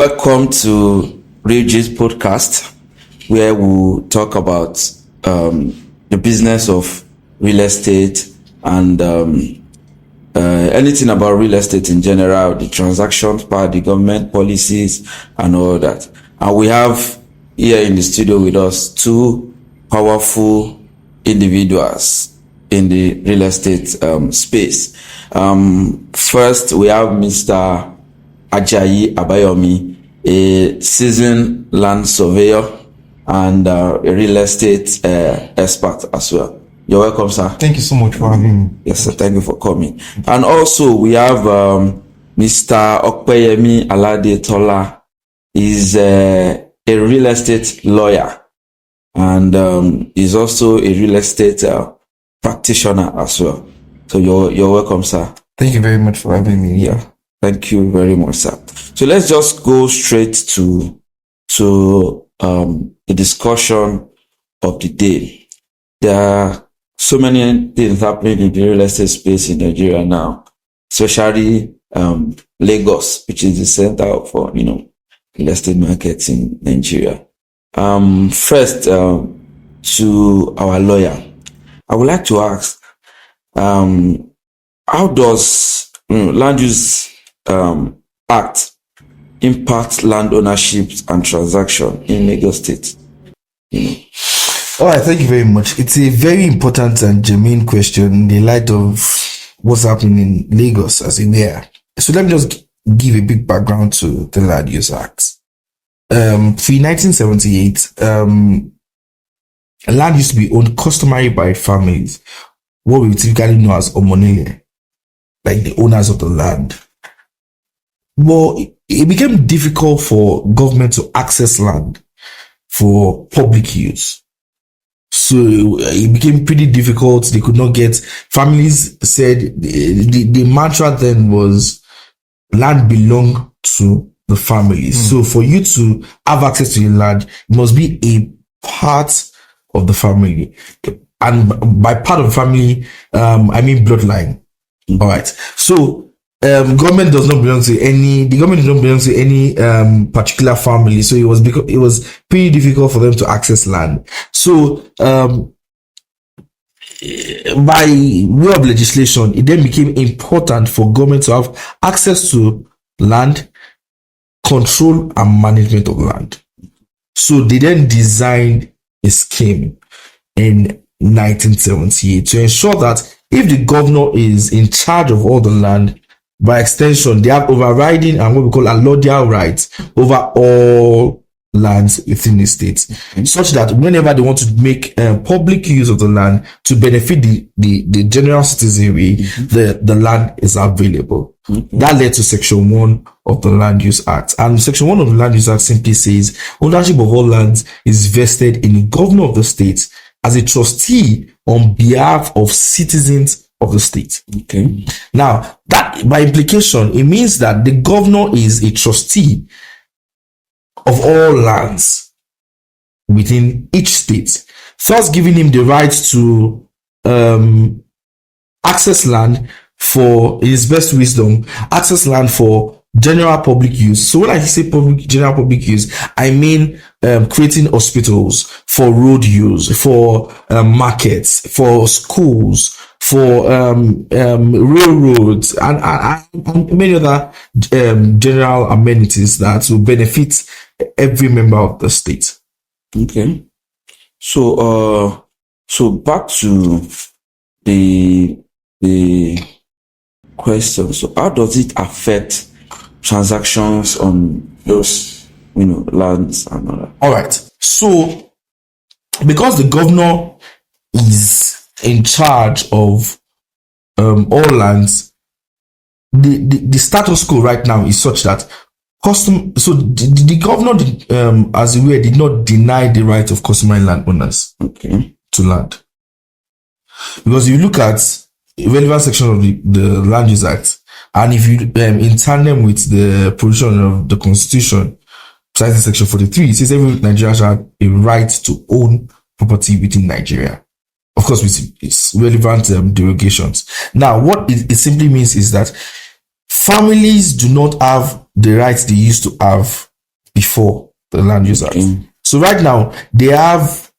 Welcome to Regis Podcast, where we'll talk about the business of real estate and anything about real estate in general, the transactions part, the government policies, and all that. And we have here in the studio with us two powerful individuals in the real estate space. First, we have Mr. Ajayi Abayomi, a seasoned land surveyor and a real estate expert as well. You're welcome, sir. Thank you so much for having me. Yes, sir. Thank you for coming. And also, we have Mr. Okpeyemi Alade Tola. He's a real estate lawyer and he's also a real estate practitioner as well. So you're welcome, sir. Thank you very much for having me. Yeah. Thank you very much, sir. So let's just go straight to the discussion of the day. There are so many things happening in the real estate space in Nigeria now, especially Lagos, which is the center for real estate markets in Nigeria. First, to our lawyer, I would like to ask, how does land use Act impact land ownership and transaction in Lagos State? All right, thank you very much. It's a very important and germane question in the light of what's happening in Lagos as in there. So let me just give a big background to the Land Use Act. Pre-1978, land used to be owned customary by families, what we typically know as omonile, like the owners of the land. Well, it became difficult for government to access land for public use. So it became pretty difficult. They could not get, families said the mantra then was land belong to the families. So for you to have access to the land, it must be a part of the family. And by part of the family, I mean bloodline. All right. So the government does not belong to any particular family. So it was pretty difficult for them to access land. So by way of legislation, it then became important for government to have access to land, control and management of land. So they then designed a scheme in 1978 to ensure that if the governor is in charge of all the land, by extension, they have overriding and what we call allodial rights over all lands within the state, such that whenever they want to make public use of the land to benefit the general citizenry, the land is available. That led to Section 1 of the Land Use Act. And Section 1 of the Land Use Act simply says ownership of all lands is vested in the governor of the state as a trustee on behalf of citizens of the state. Okay. Now, that by implication, it means that the governor is a trustee of all lands within each state, thus giving him the right to access land for his best wisdom, access land for general public use. So when I say general public use, I mean creating hospitals, for road use, for markets, for schools, for railroads and many other general amenities that will benefit every member of the state. Okay. So back to the question. So how does it affect transactions on those lands and all that? All right. So because the governor is in charge of all lands, the status quo right now is such that the governor as it were did not deny the right of customary landowners to land. Because if you look at a relevant section of the Land Use Act, and if you in tandem with the provision of the Constitution, precisely Section 43, it says every Nigerian shall have a right to own property within Nigeria. Of course, with its relevant derogations. Now, what it simply means is that families do not have the rights they used to have before the Land Use Act. So right now, they have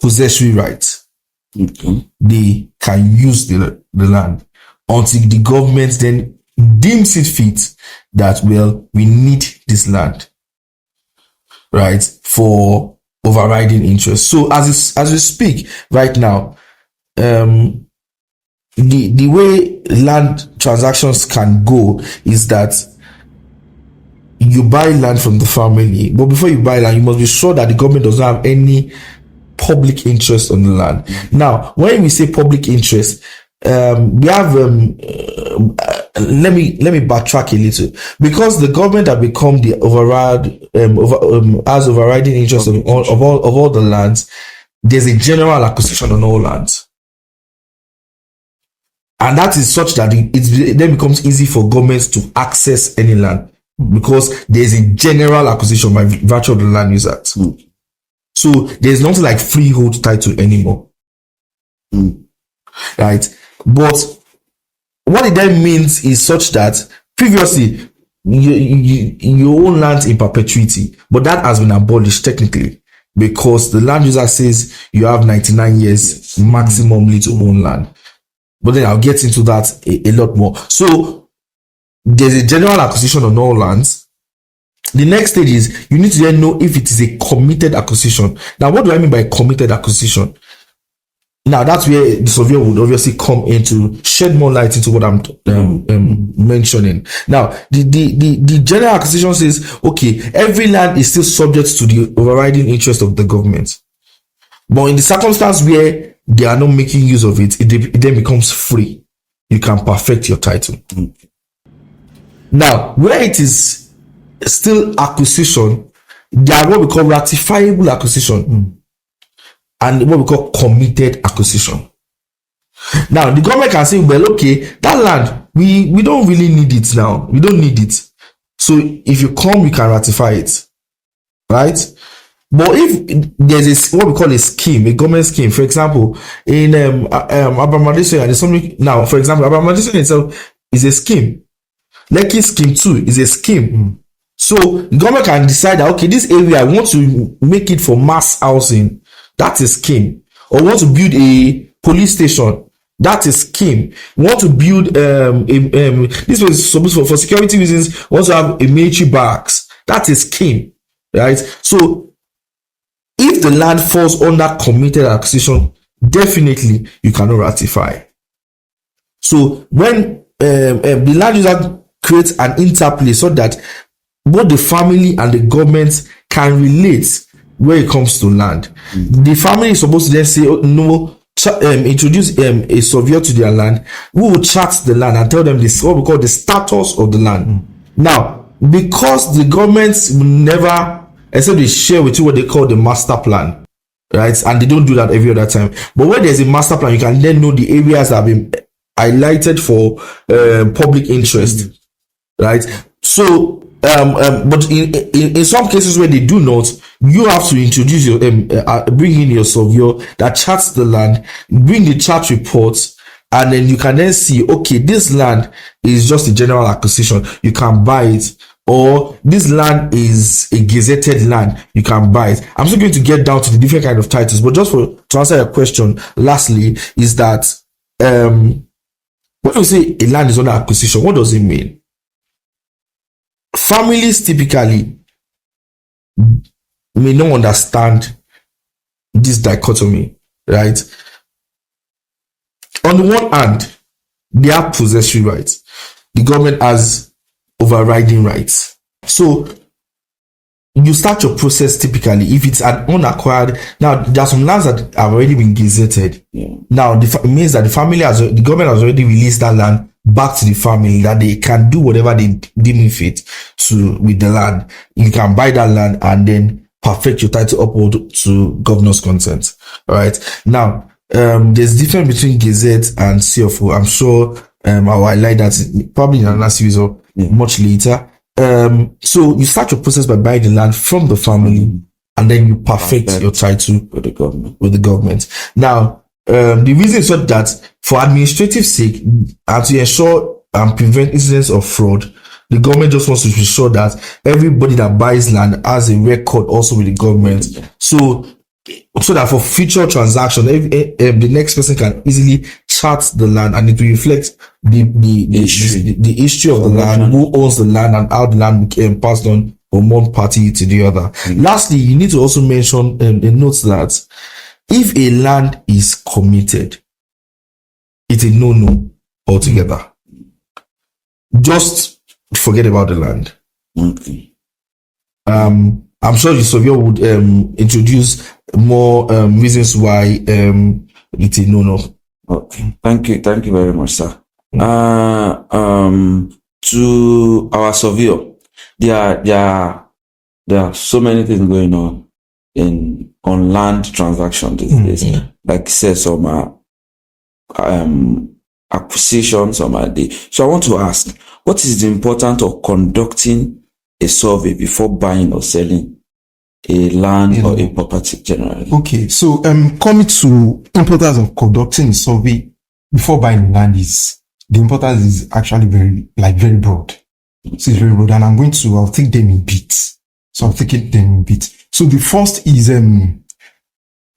possessory rights. They can use the land until the government then deems it fit that, well, we need this land, right, for overriding interest. So as we speak right now, the way land transactions can go is that you buy land from the family, but before you buy land, you must be sure that the government does not have any public interest on the land. Now, when we say public interest, we have let me backtrack a little, because the government have become the has overriding interest of all the lands. There's a general acquisition on all lands, and that is such that it then becomes easy for governments to access any land, because there's a general acquisition by virtue of the Land Use Act. So there's nothing like freehold title anymore. Right? But what it then means is such that previously you own land in perpetuity, but that has been abolished technically, because the Land Use Act says you have 99 years maximumly to own land. But then I'll get into that a lot more. So there's a general acquisition on all lands. The next stage is you need to then know if it is a committed acquisition. Now, what do I mean by committed acquisition? Now, that's where the surveyor would obviously come in to shed more light into what I'm mentioning. Now, the general acquisition says, okay, every land is still subject to the overriding interest of the government. But in the circumstance where they are not making use of it, it then becomes free. You can perfect your title. Now, where it is still acquisition, there are what we call ratifiable acquisition and what we call committed acquisition. Now, the government can say, well, okay, that land, we don't really need it now. We don't need it. So if you come, you can ratify it. Right? But if there's what we call a scheme, a government scheme, for example, in Abramadisha, there's something now, for example, Abramadisha itself is a scheme. Lekki scheme too is a scheme. So the government can decide that, okay, this area I want to make it for mass housing. That's a scheme. Or want to build a police station. That's a scheme. Want to build this was supposed for security reasons. Want to have a military barracks. That's a scheme, right? So if the land falls under committed acquisition, definitely you cannot ratify. So when the land user creates an interplay so that both the family and the government can relate where it comes to land. The family is supposed to then say, oh, no, introduce a surveyor to their land who will chart the land and tell them this, what we call the status of the land. Now, because the governments will never, except they share with you what they call the master plan, right? And they don't do that every other time. But when there's a master plan, you can then know the areas that have been highlighted for public interest, right? So, but in some cases where they do not, you have to introduce your bring in your surveyor that charts the land, bring the chart reports, and then you can then see, okay, this land is just a general acquisition, you can buy it, or this land is a gazetted land, you can buy it. I'm still going to get down to the different kind of titles, but just to answer your question, lastly, is that when you say a land is under acquisition, what does it mean? Families typically may not understand this dichotomy, right? On the one hand, they have possessory rights. The government has overriding rights. So you start your process typically if it's an unacquired. Now there are some lands that have already been gazetted. Now it means that the government has already released that land back to the family, that they can do whatever they deem fit to with the land. You can buy that land and then perfect your title upward to governor's consent. All right. Now, there's difference between gazette and CFO. I'm sure I'll highlight that probably in another series or much later. So you start your process by buying the land from the family, and then you perfect your title with the government. Now, the reason is that for administrative sake and to ensure and prevent incidents of fraud, The government just wants to be sure that everybody that buys land has a record also with the government. So that for future transaction, the next person can easily chart the land and it will reflect the history of the land, who owns the land, and how the land became passed on from one party to the other. Lastly, you need to also mention a note that if a land is committed, it's a no-no altogether. Just forget about the land. Okay. I'm sure the Soviet would introduce more reasons why it's a no-no. Okay. Thank you very much, sir. To our surveyor, there are so many things going on on land transaction these days. Like you said, some acquisitions, some are the. So I want to ask, what is the importance of conducting a survey before buying or selling a land or a property generally? Okay, so coming to importance of conducting a survey before buying land is, the importance is actually very broad. So it's very broad, and I'll take them in bits. So I'll take them in bits. So the first is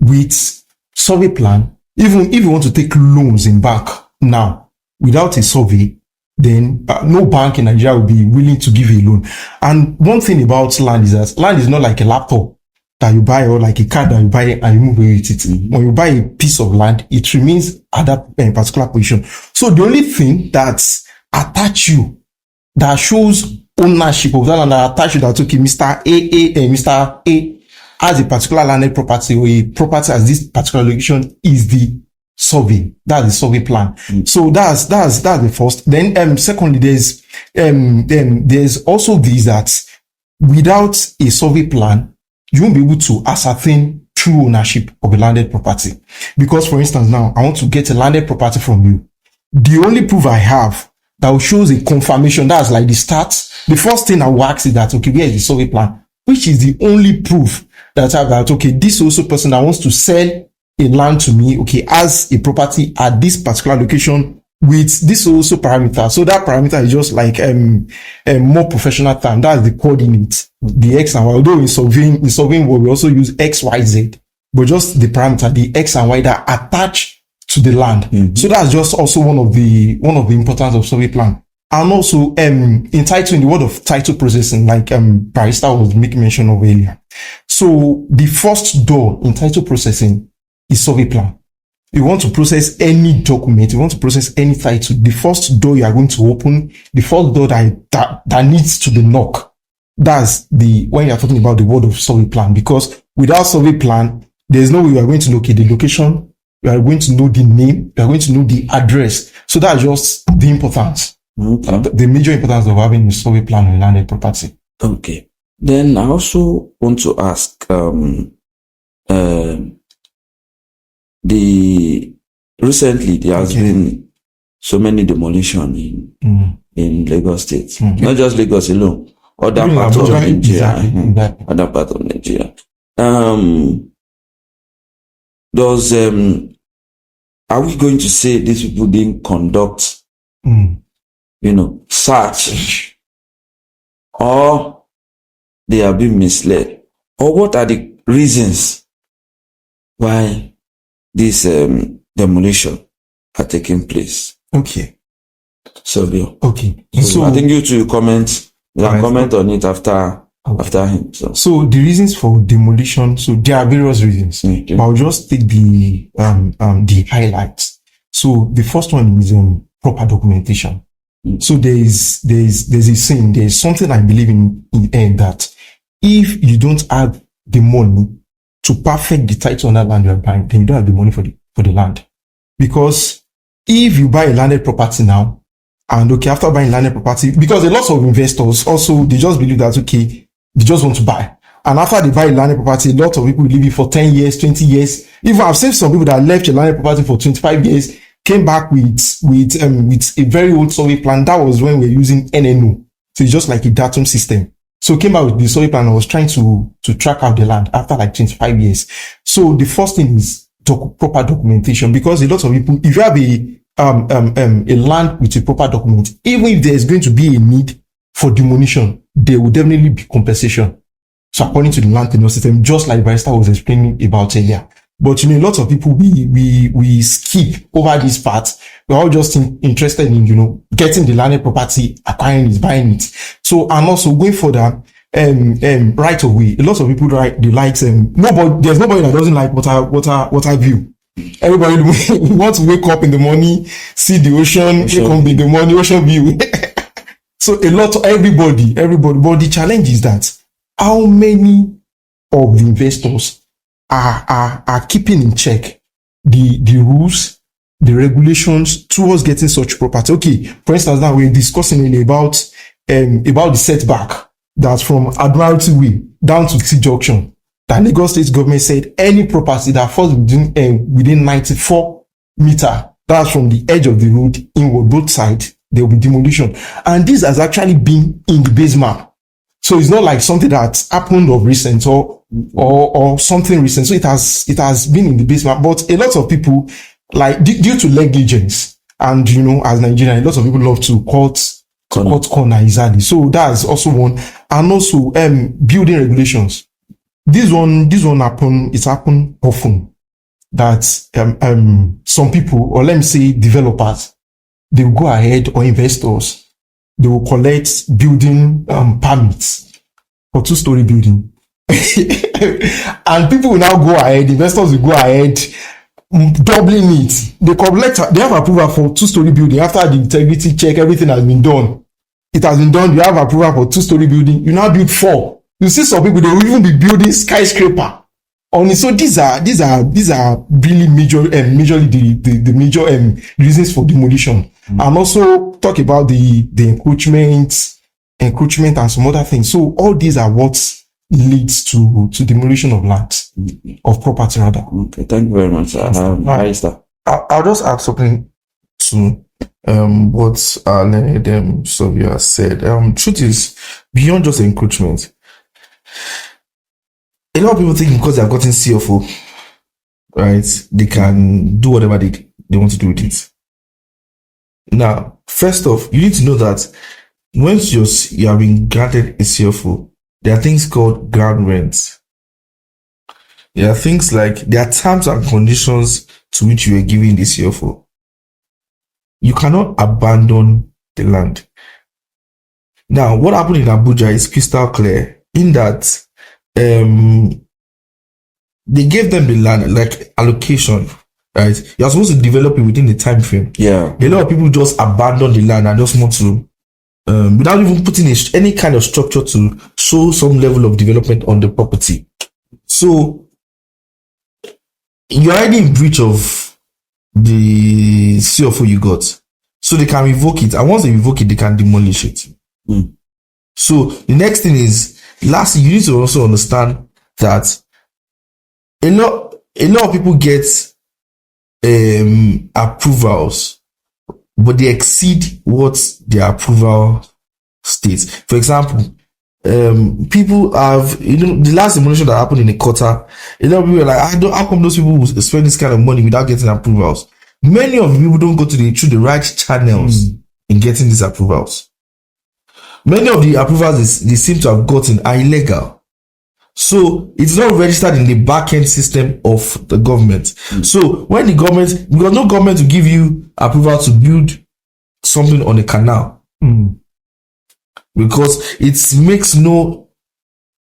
with survey plan. Even if you want to take loans in bank now without a survey, then no bank in Nigeria will be willing to give a loan. And one thing about land is that land is not like a laptop that you buy or like a car that you buy and you move away with it. When you buy a piece of land, it remains at that particular position. So the only thing that attach you, that shows ownership of that land, that attach you that, okay, Mr. Mr. A has a particular landed property, or a property as this particular location, is the survey. That's the survey plan. So that's the first. Then secondly, there's also this, that without a survey plan, you won't be able to ascertain true ownership of a landed property. Because, for instance, now I want to get a landed property from you. The only proof I have that shows a confirmation, that's like the start. The first thing I will ask is that, okay, where is the survey plan? Which is the only proof that I have that, okay, this also person that wants to sell a land to me, okay, has a property at this particular location with this also parameter. So that parameter is just like a more professional term. That's the coordinate, the X and Y. Although in surveying world, we also use X, Y, Z, but just the parameter, the X and Y that attach to the land. So that's just also one of the importance of survey plan. And also in title, in the word of title processing, like Barrister was making mention of earlier. So the first door in title processing is survey plan. You want to process any document, you want to process any title, the first door you are going to open, the first door that needs to be knocked, that's when you are talking about the word of survey plan. Because without survey plan, there's no way you are going to locate the location, you are going to know the name, you are going to know the address. So that's just the importance. The major importance of having a survey plan on landed property. Okay. Then I also want to ask, recently there has been so many demolition in Lagos State, not just Lagos alone, other parts of Nigeria, other part of Nigeria. Are we going to say these people didn't conduct, search, or they are being misled, or what are the reasons why this demolition are taking place? Okay. So, okay. So I think you two comment on it after him. So the reasons for demolition, so there are various reasons, but I'll just take the highlights. So the first one is proper documentation. So there's a saying, there's something I believe in that if you don't have the money to perfect the title on that land you are buying, then you don't have the money for the land. Because if you buy a landed property now, and okay, after buying landed property, because a lot of investors also, they just believe that, okay, they just want to buy. And after they buy a landed property, a lot of people leave it for 10 years, 20 years. Even I've seen some people that left a landed property for 25 years, came back with a very old survey plan. That was when we were using NNO. So it's just like a datum system. So came out with the survey plan. I was trying to track out the land after like 25 years. So the first thing is proper documentation, because a lot of people, if you have a land with a proper document, even if there's going to be a need for demolition, there will definitely be compensation. So according to the land tenure system, just like Barrister was explaining about earlier. But a lot of people, we skip over this part. We're all just interested in, getting the landed property, acquiring it, buying it. So, and also going further, right away, a lot of people there's nobody that doesn't like water view. Everybody wants to wake up in the morning, see the ocean, wake up in the morning, ocean view. So everybody, but the challenge is that how many of the investors are keeping in check the rules, the regulations towards getting such property. Okay, for instance, now we're discussing about the setback that's from Admiralty Way down to T Junction. The Lagos State government said any property that falls within 94 meter, that's from the edge of the road inward, both sides, there will be demolition. And this has actually been in the base map. So it's not like something that's happened of recent or something recent. So it has been in the base map. But a lot of people, like due to negligence, and as Nigerians, a lot of people love to cut corner easily. So that's also one. And also building regulations. This one it's happened often that some people, or let me say developers, they will go ahead, or investors, they will collect building permits for 2-story building. And people will now go ahead, investors will go ahead, doubling it. They have approval for 2-story building. After the integrity check, everything has been done. It has been done. You have approval for 2-story building. You now build 4. You see some people, they will even be building skyscraper on it. So these are really majorly the major reasons for demolition. And also talk about the encroachment and some other things. So all these are what leads to demolition of land, of property rather. Okay, thank you very much. I'll just add something to what Leonard Sylvia said. Truth is, beyond just encroachment, a lot of people think because they have gotten CFO, right, they can do whatever they want to do with it. Now, first off, you need to know that once you have been granted a CFO, there are things called ground rent. There are things like, there are terms and conditions to which you are giving the CFO. You cannot abandon the land. Now, what happened in Abuja is crystal clear in that they gave them the land, like allocation, right? You're supposed to develop it within the time frame. Yeah. A lot of people just abandon the land and just want to, without even putting any kind of structure to show some level of development on the property. So you're already in breach of the CFO you got. So they can revoke it. And once they revoke it, they can demolish it. So the next thing is, lastly, you need to also understand that a lot of people get approvals, but they exceed what their approval states. For example, people have, the last demolition that happened in a quarter, a lot of people are like, how come those people will spend this kind of money without getting approvals? Many of the people don't go through the right channels in getting these approvals. Many of the approvals they seem to have gotten are illegal. So it's not registered in the back-end system of the government. So when the government, because no government will give you approval to build something on a canal. Because it makes no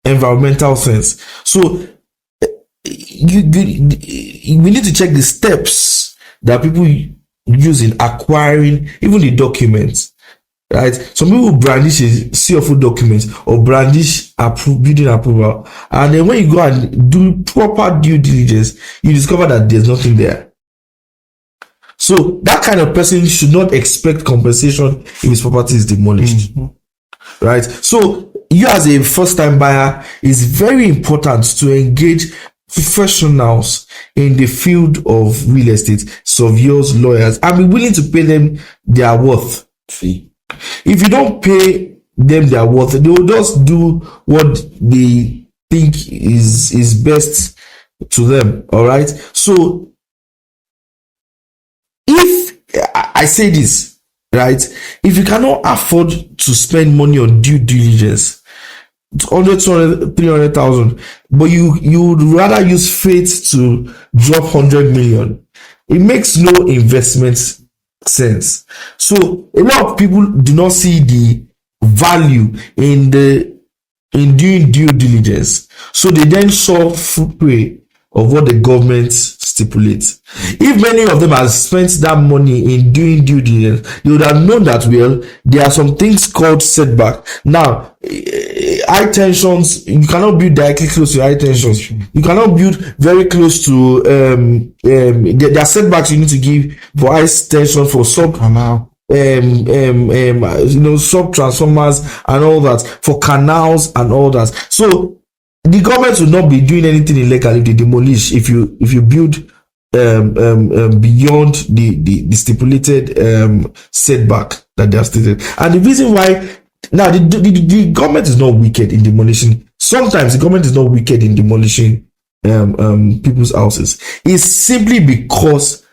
environmental sense. So we need to check the steps that people use in acquiring even the documents. Right? Some people brandish a CFO document or brandish building approval, and then when you go and do proper due diligence, you discover that there's nothing there. So that kind of person should not expect compensation if his property is demolished. Right? So you as a first-time buyer, it's very important to engage professionals in the field of real estate, surveyors, lawyers, and be willing to pay them their worth fee. If you don't pay them their worth, they will just do what they think is best to them. All right. So if I say this, right? If you cannot afford to spend money on due diligence, 100, 200, 300,000, but you would rather use faith to drop 100 million, it makes no investment sense. So a lot of people do not see the value in doing due diligence, so they then fall prey of what the government stipulates. If many of them have spent that money in doing due diligence, they would have known that, well, there are some things called setback. Now, high tensions, you cannot build directly close to high tensions. You cannot build very close to there are setbacks you need to give for high tension, for sub sub transformers and all that, for canals and all that. So the government will not be doing anything illegal if they demolish, if you build beyond the stipulated setback that they have stated. And the reason why, now the government is not wicked in demolishing. Sometimes the government is not wicked in demolishing people's houses. It's simply because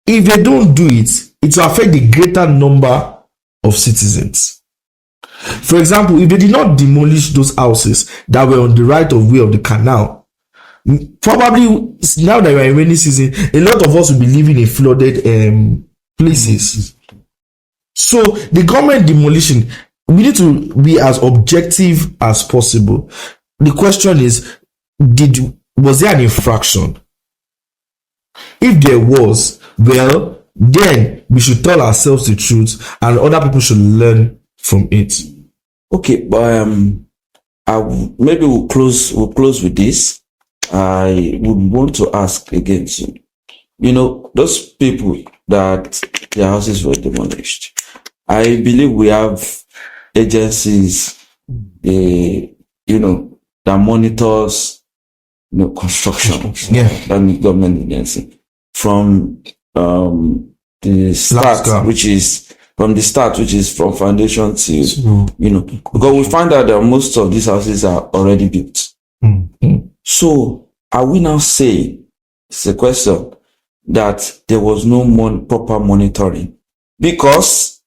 if they don't do it, it will affect the greater number of citizens. For example, if they did not demolish those houses that were on the right of way of the canal, probably now that we are in rainy season, a lot of us will be living in flooded places. So the government demolition, we need to be as objective as possible. The question is, was there an infraction? If there was, well, then we should tell ourselves the truth, and other people should learn from it. Okay, but maybe we'll close with this. I would want to ask again, so, those people that their houses were demolished, I believe we have agencies, that monitors, construction. Yeah. That government agency from the start, which is from foundation to, because we find out that most of these houses are already built. So are we now saying, it's a question, that there was no proper monitoring? Because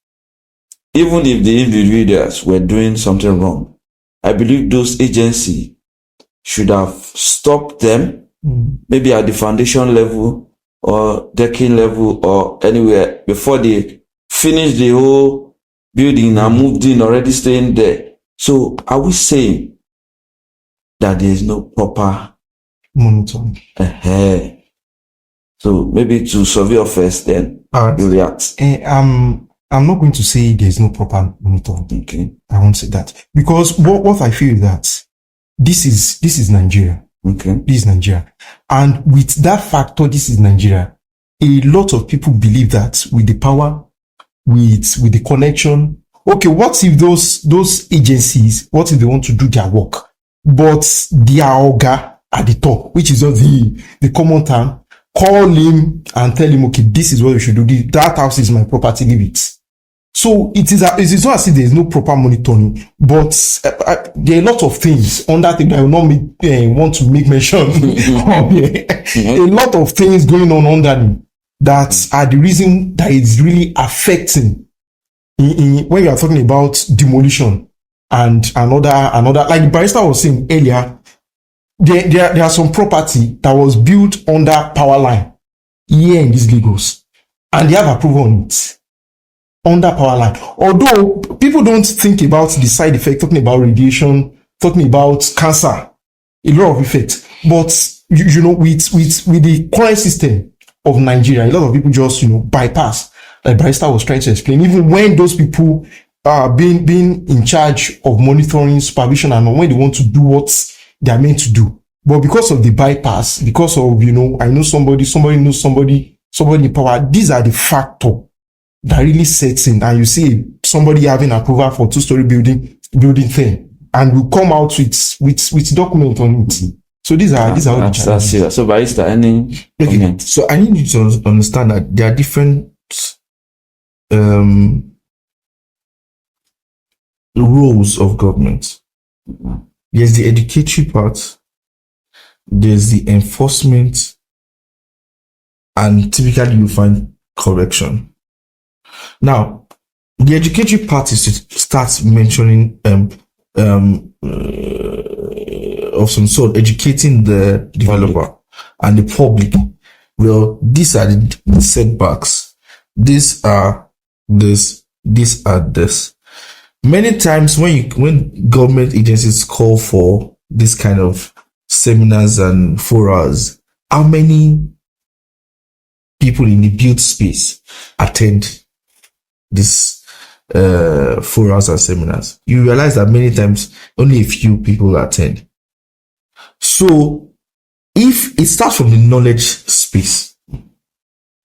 even if the individuals were doing something wrong, I believe those agencies should have stopped them, maybe at the foundation level or decking level or anywhere, before they finish the whole building and moved in, already staying there. So are we saying that there is no proper monitoring? So maybe to survey first, then you react. I'm not going to say there's no proper monitoring. Okay. I won't say that, because what I feel is that this is Nigeria. Okay. This is Nigeria. And with that factor, this is Nigeria, a lot of people believe that with the power, with the connection, okay, what if those agencies, what if they want to do their work, but their oga at the top, which is just the common term, call him and tell him, okay, this is what we should do. That house is my property, leave it. So it is not as if there is no proper monitoring, but there are a lot of things on that thing that I will not want to make mention of. A lot of things going on under that are the reason that it's really affecting when you are talking about demolition and another, like the barrister was saying earlier, there are some property that was built under power line here in these Lagos, and they have approval on it under power line. Although people don't think about the side effect, talking about radiation, talking about cancer, a lot of effects. But with the current system of Nigeria, a lot of people just bypass. Like Barrister was trying to explain, even when those people are being in charge of monitoring, supervision, and when they want to do what they are meant to do. But because of the bypass, because of I know somebody knows somebody in power, these are the factors that really sets in, and you see somebody having approval for 2-story building thing, and will come out with document on it. So these are all the challenges. So Barrister, any comment? So I need you to understand that there are different roles of government. There's the educatory part, there's the enforcement, and typically you find correction. Now, the educatory part is to start mentioning of some sort, educating the developer and the public. Well, these are the setbacks. These are this. These are this. Many times when government agencies call for this kind of seminars and forums, how many people in the built space attend this forums and seminars? You realize that many times only a few people attend. So if it starts from the knowledge space,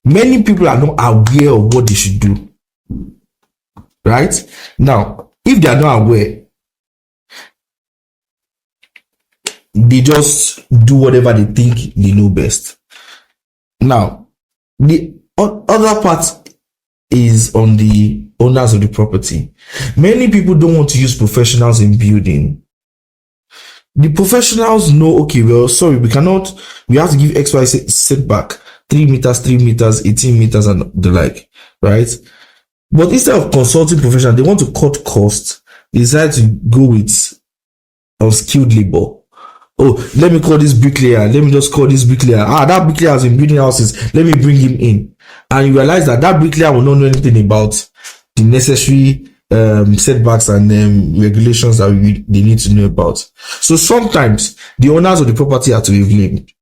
many people are not aware of what they should do. Right? Now, if they are not aware, they just do whatever they think they know best. Now, the other part is on the owners of the property. Many people don't want to use professionals in building. The professionals know, okay, well, sorry, we have to give XY setback, 3 meters, 3 meters, 18 meters, and the like, right? But instead of consulting professionals, they want to cut costs. They decide to go with unskilled labor. Oh, let me call this bricklayer. Let me just call this bricklayer. That bricklayer has been building houses. Let me bring him in. And you realize that bricklayer will not know anything about the necessary setbacks and regulations that they need to know about. So sometimes the owners of the property are to be blamed.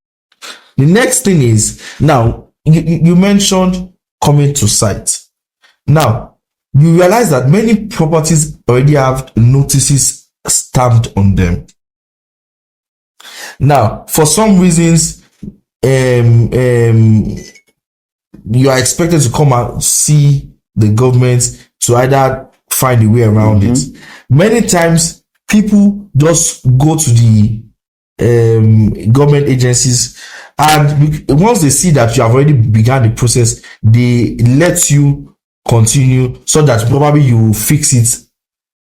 The next thing is, now, you mentioned coming to site. Now, you realize that many properties already have notices stamped on them. Now, for some reasons, you are expected to come and see the government to either find a way around it. Many times, people just go to the government agencies, and once they see that you have already begun the process, they let you continue so that probably you will fix it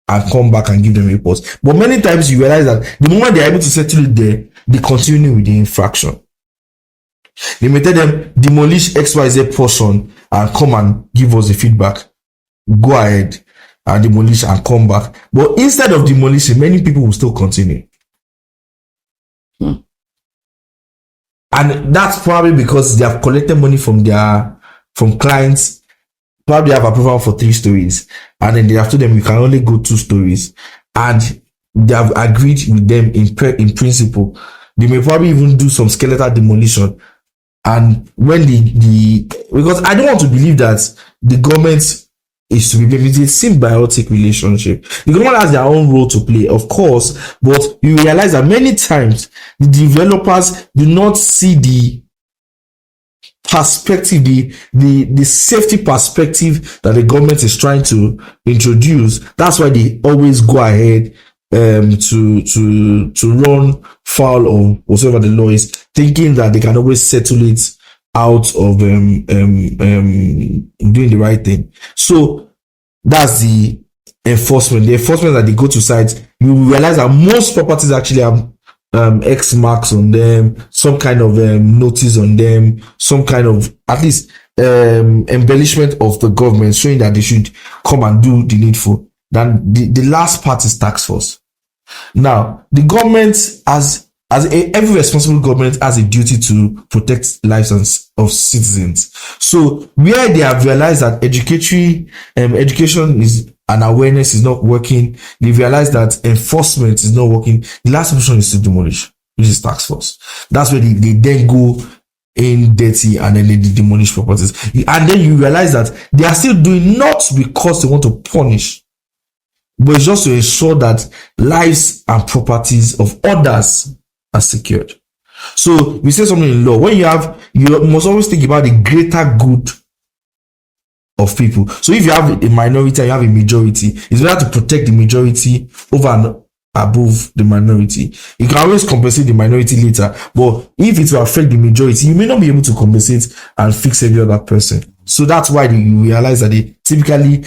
and come back and give them reports. But many times you realize that the moment they are able to settle it there, they continue with the infraction. They may tell them demolish XYZ portion and come and give us the feedback. Go ahead and demolish and come back. But instead of demolishing, many people will still continue. And that's probably because they have collected money from clients. Probably have approval for 3 stories, and then they have told them you can only go 2 stories, and they have agreed with them in principle. They may probably even do some skeletal demolition. And when because I don't want to believe that the government is to be blamed. It's a symbiotic relationship. The government has their own role to play, of course, but you realize that many times the developers do not see the perspective, the safety perspective that the government is trying to introduce. That's why they always go ahead to run foul of whatever the law is, thinking that they can always settle it out of doing the right thing. So that's the enforcement. The enforcement that they go to sites, you realize that most properties actually have X marks on them, some kind of notice on them, some kind of at least embellishment of the government showing that they should come and do the needful. Then the last part is task force. Now, the government every responsible government has a duty to protect lives of citizens. So where they have realized that education is and awareness is not working, they realize that enforcement is not working, the last option is to demolish, which is task force. That's where they then go in dirty and then they demolish properties. And then you realize that they are still doing not because they want to punish, but it's just to ensure that lives and properties of others are secured. So we say something in law, when you must always think about the greater good of people. So if you have a minority and you have a majority, it's better to protect the majority over and above the minority. You can always compensate the minority later, but if it will affect the majority, you may not be able to compensate and fix every other person. So that's why you realize that they typically,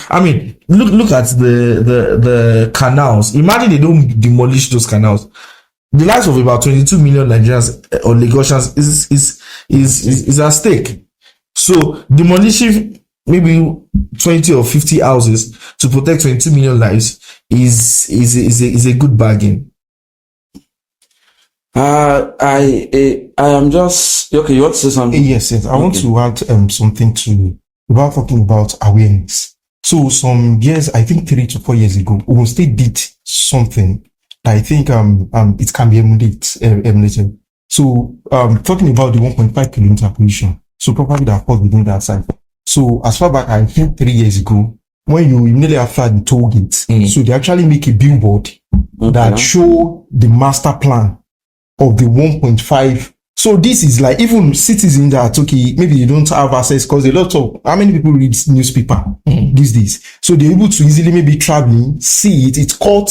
look at the canals. Imagine they don't demolish those canals. The lives of about 22 million Nigerians or Lagosians is at stake. So demolishing maybe 20 or 50 houses to protect 20 million lives is a good bargain. I am just okay. You want to say something? Yes, yes. I want to add something to about talking about awareness. So some years, I think 3 to 4 years ago, Ogun State did something that I think it can be emulated. So talking about the 1.5 kilometer position, so probably that falls within that side. So as far back, I think 3 years ago, when you immediately after the toll gate, so they actually make a billboard that show the master plan of the 1.5. So this is like even citizens that okay, maybe you don't have access because a lot of how many people read newspaper these days. So they're able to easily maybe traveling, see it. It caught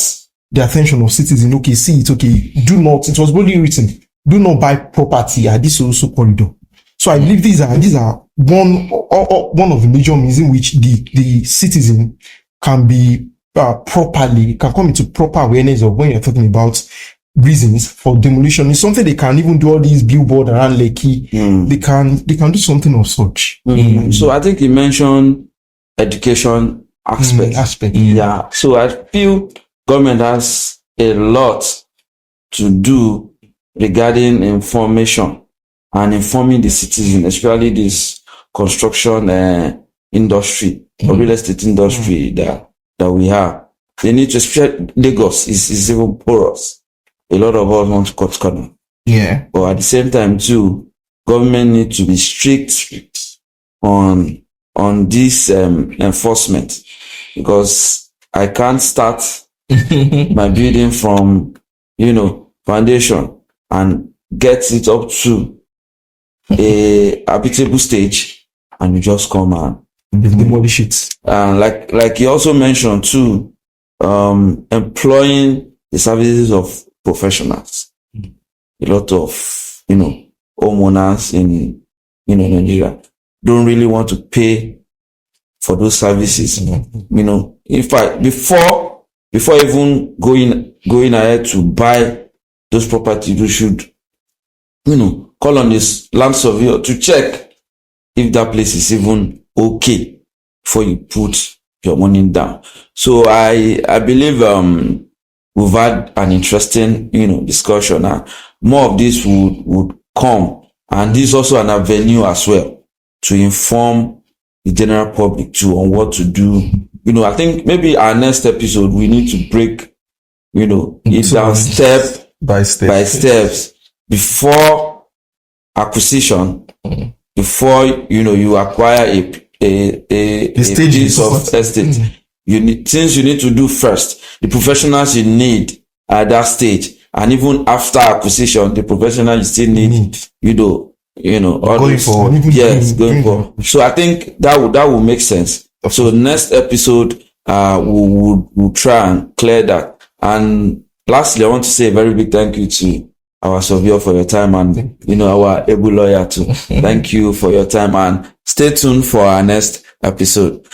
the attention of citizens. Okay, see it. Okay, do not. It was boldly written. Do not buy property at this also corridor. So I believe these are one of the major means in which the citizen can be properly can come into proper awareness of when you're talking about reasons for demolition. It's something they can even do all these billboard around Lekki. They can do something of such. So I think you mentioned education aspect. Yeah. So I feel government has a lot to do regarding information and informing the citizen, especially this construction industry or real estate industry that we have. They need to, especially Lagos is even porous. A lot of us want to cut corner. Yeah. But at the same time too, government need to be strict on this enforcement, because I can't start my building from foundation and get it up to a habitable stage and you just come and demolish it. And like you also mentioned too, employing the services of professionals. A lot of homeowners in Nigeria don't really want to pay for those services. In fact, before even going ahead to buy those properties, you should call on this land surveyor to check if that place is even okay before you put your money down. So I believe we've had an interesting discussion, and more of this would come, and this is also an avenue as well to inform the general public too on what to do. I think maybe our next episode we need to break it down step by steps before acquisition, before you acquire a piece of estate. You need things you need to do first, the professionals you need at that stage, and even after acquisition, the professionals you still need, going forward. Yes, going forward. So I think that will make sense. So next episode, we'll try and clear that. And lastly, I want to say a very big thank you to our surveyor for your time, and our able lawyer too. Thank you for your time, and stay tuned for our next episode.